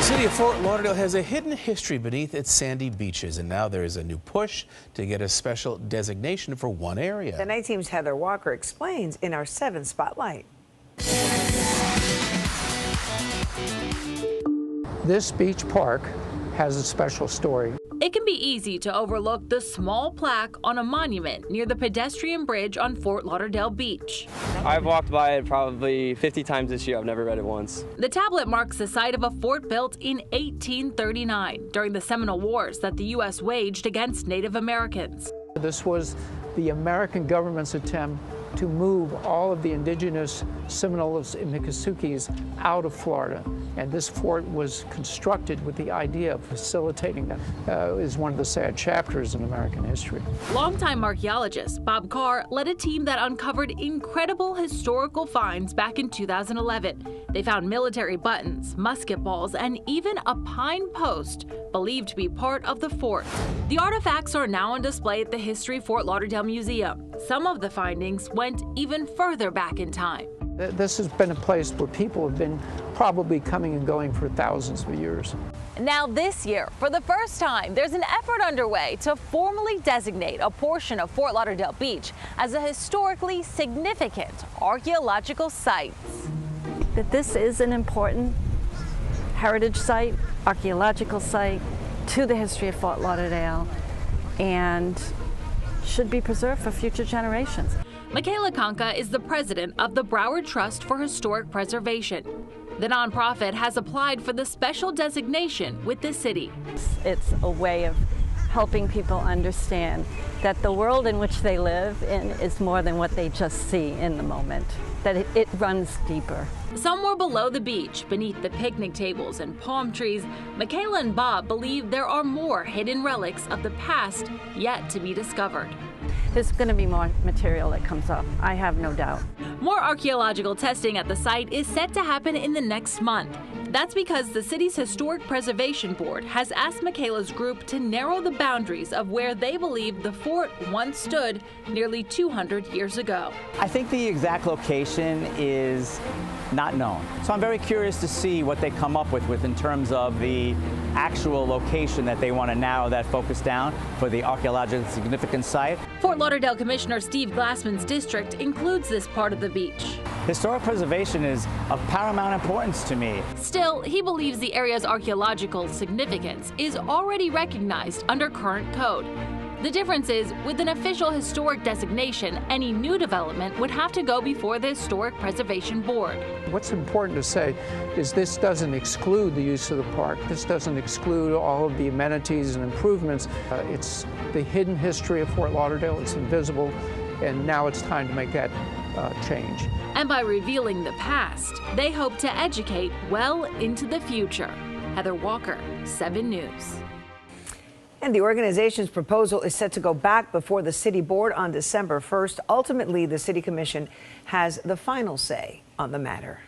City of Fort Lauderdale has a hidden history beneath its sandy beaches, and now there is a new push to get a special designation for one area. The Night Team's Heather Walker explains in our 7 Spotlight. This beach park has a special story. It can be easy to overlook the small plaque on a monument near the pedestrian bridge on Fort Lauderdale Beach. I've walked by it probably 50 times this year. I've never read it once. The tablet marks the site of a fort built in 1839 during the Seminole Wars that the U.S. waged against Native Americans. This was the American government's attempt to move all of the indigenous Seminoles and Miccosukes out of Florida. And this fort was constructed with the idea of facilitating that. It is one of the sad chapters in American history. Longtime archaeologist Bob Carr led a team that uncovered incredible historical finds back in 2011. They found military buttons, musket balls, and even a pine post believed to be part of the fort. The artifacts are now on display at the History Fort Lauderdale Museum. Some of the findings went even further back in time. This has been a place where people have been probably coming and going for thousands of years. Now this year, for the first time, there's an effort underway to formally designate a portion of Fort Lauderdale Beach as a historically significant archaeological site. That this is an important heritage site, archaeological site to the history of Fort Lauderdale, and should be preserved for future generations. Michaela Conca is the president of the Broward Trust for Historic Preservation. The nonprofit has applied for the special designation with the city. It's a way of helping people understand that the world in which they live in is more than what they just see in the moment, that it runs deeper. Somewhere below the beach, beneath the picnic tables and palm trees, Michaela and Bob believe there are more hidden relics of the past yet to be discovered. There's going to be more material that comes up, I have no doubt. More archaeological testing at the site is set to happen in the next month. That's because the city's Historic Preservation Board has asked Michaela's group to narrow the boundaries of where they believe the fort once stood nearly 200 years ago. I think the exact location is not known. So I'm very curious to see what they come up with in terms of the actual location that they want to narrow that focus down for the archaeologically significant site. Fort Lauderdale Commissioner Steve Glassman's district includes this part of the beach. Historic preservation is of paramount importance to me. Still, he believes the area's archaeological significance is already recognized under current code. The difference is, with an official historic designation, any new development would have to go before the Historic Preservation Board. What's important to say is this doesn't exclude the use of the park. This doesn't exclude all of the amenities and improvements. It's the hidden history of Fort Lauderdale. It's invisible, and now it's time to make that change. And by revealing the past, they hope to educate well into the future. Heather Walker, 7 News. And the organization's proposal is set to go back before the city board on December 1st. Ultimately, the city commission has the final say on the matter.